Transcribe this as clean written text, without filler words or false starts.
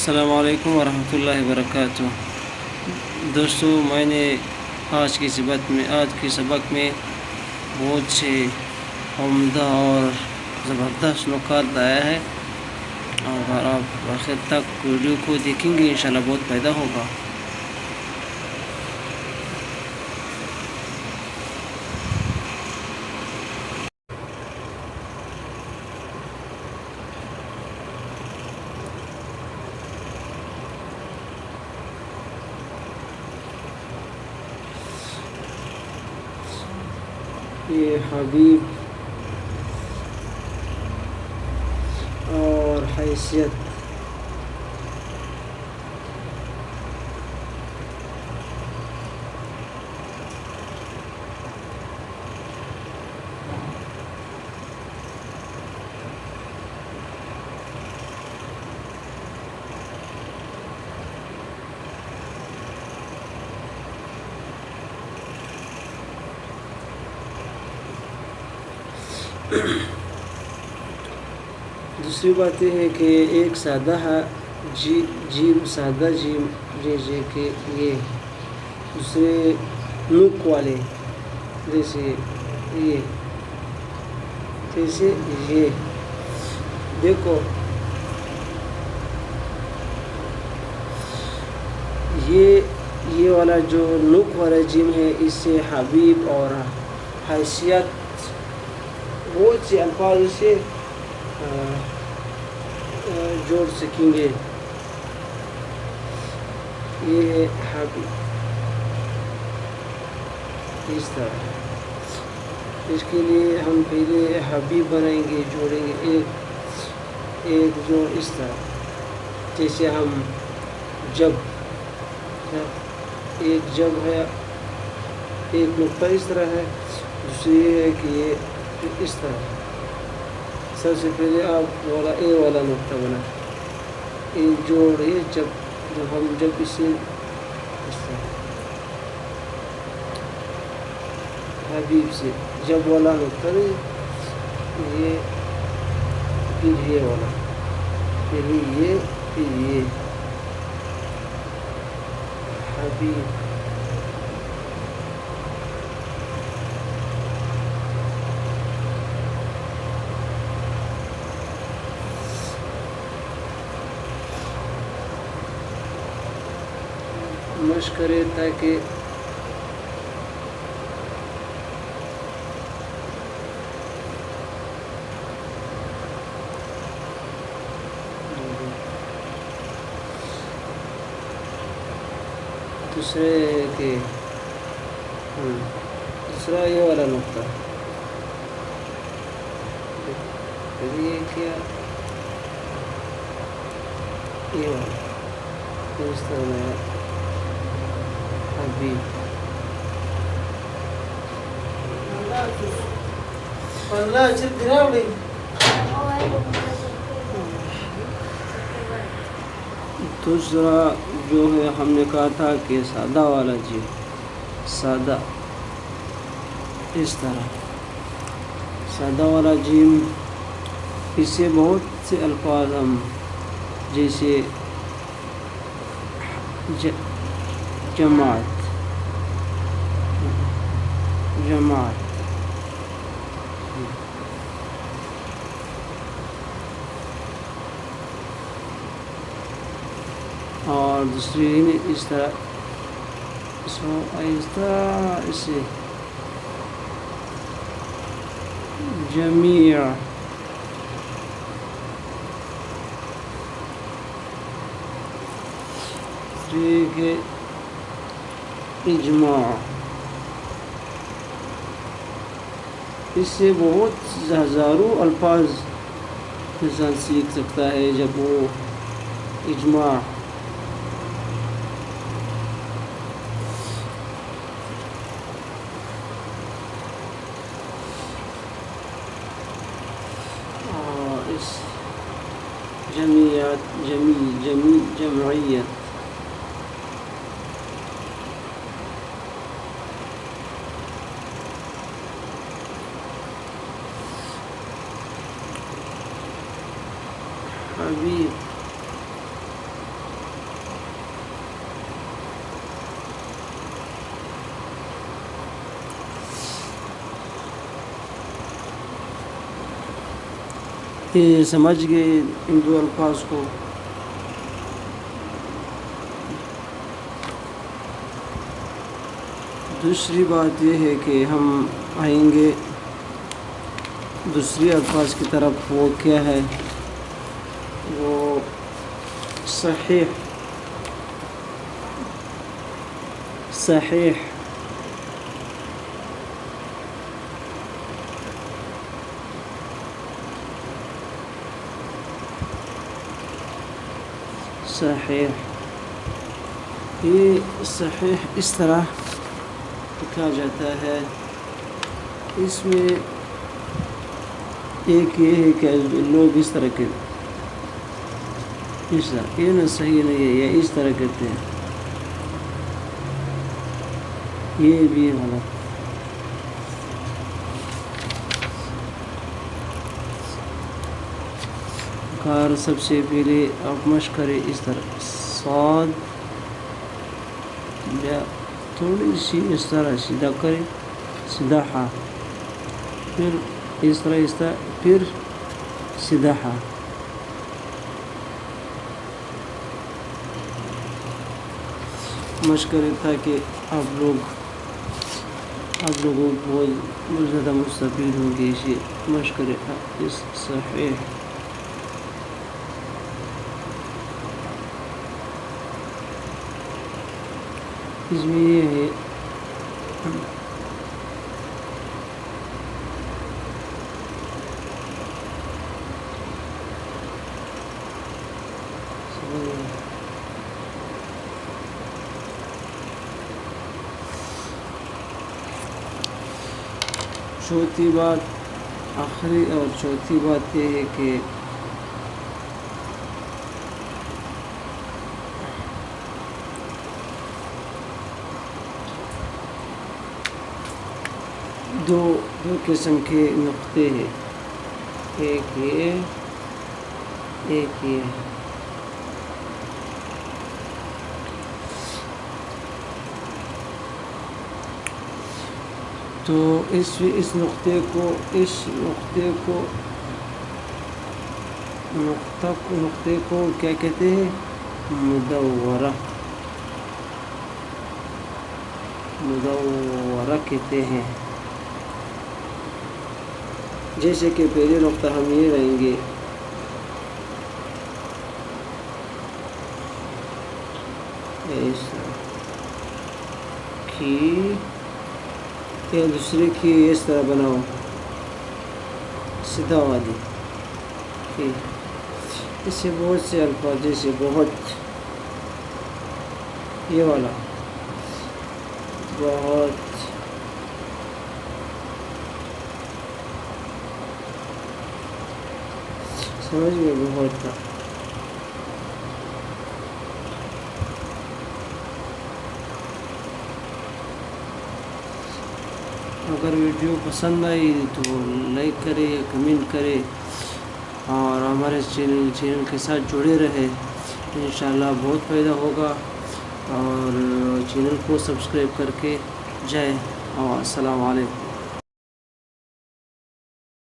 السلام علیکم ورحمۃ اللہ وبرکاتہ۔ دوستو، میں نے آج کی سبق میں بہت سے عمدہ اور زبردست نکات لایا ہے، اور آپ آخر تک ویڈیو کو دیکھیں گے انشاءاللہ بہت فائدہ ہوگا۔ یہ حبیب اور حیثیت، دوسری بات یہ ہے کہ ایک سادہ جیم سادہ جیم جیسے کہ یہ، دوسرے نوک والے جیسے یہ دیکھو، یہ والا جو نوک والا جیم ہے، اس سے حبیب اور حیثیت بہت سے الفاظ سے جوڑ سکیں گے۔ یہ ہے حبیب، اس طرح اس کے لیے ہم پہلے حبیب بنائیں گے، جوڑیں گے ایک جوڑ اس طرح، جیسے ہم ایک جب ہے، ایک نقطہ اس طرح ہے، دوسری یہ ہے کہ یہ اس طرح۔ سب سے پہلے آپ اے والا نقطہ بنا، ایک جوڑ ہے، جب اسے اس طرح حبیب سے جب والا نقطہ نہیں، یہ پھر یہ والا، پہلے یہ پھر یہ حبیب۔ مشق کرے تاکہ دوسرا یہ والا نقطہ، پھر یہ کیا، یہ والا اس طرح حبیب۔ دوسرا جو ہے، ہم نے کہا تھا کہ سادہ والا جی، سادہ اس طرح سادہ والا جیم، اس سے بہت سے الفاظ ہم جیسے جماعت اور دوسری اس طرح اسے جمیع، ٹھیک ہے، اجماع۔ اس سے بہت ہزاروں الفاظ انسان سیکھ سکتا ہے جب وہ اجماع اور اس جمعیت حبیب یہ سمجھ گئے ان دو الفاظ کو. دوسری بات یہ ہے کہ ہم آئیں گے دوسری الفاظ کی طرف. وہ کیا ہے؟ وہ صحیح صحیح صحیح. یہ صحیح اس طرح لکھا جاتا ہے. اس میں ایک یہ ہے کہ لوگ اس طرح کے اس طرح یہ نہ صحیح نہیں ہے یا اس طرح کرتے ہیں، یہ بھی غلط. کار سب سے پہلے آپ مشق کریں اس طرح صاد یا تھوڑی سی اس طرح سیدھا کریں، سیدھا ہا، پھر اس طرح پھر سیدھا ہا. مشق کریں تاکہ آپ لوگوں کو بہت زیادہ مستفید ہوں گے. اسے مشق کریں. اس صحیح اس میں یہ ہے چوتھی بات، آخری اور چوتھی بات یہ ہے کہ دو قسم کے نقطے ہیں، ایک یہ ایک یہ. تو اس نقطے کو کیا کہتے ہیں؟ مدورہ کہتے ہیں. جیسے کہ پہلے نقطہ ہم یہ رہیں گے یا دوسرے کی اس طرح بناؤ سیدھا والی. اس سے بہت سے الفاظ جیسے بہت، یہ والا بہت، سمجھ میں بہت تھا. اگر ویڈیو پسند آئی تو لائک کرے، کمنٹ کرے اور ہمارے چینل کے ساتھ جڑے رہے. انشاءاللہ بہت فائدہ ہوگا. اور چینل کو سبسکرائب کر کے جائے. اور السلام علیکم.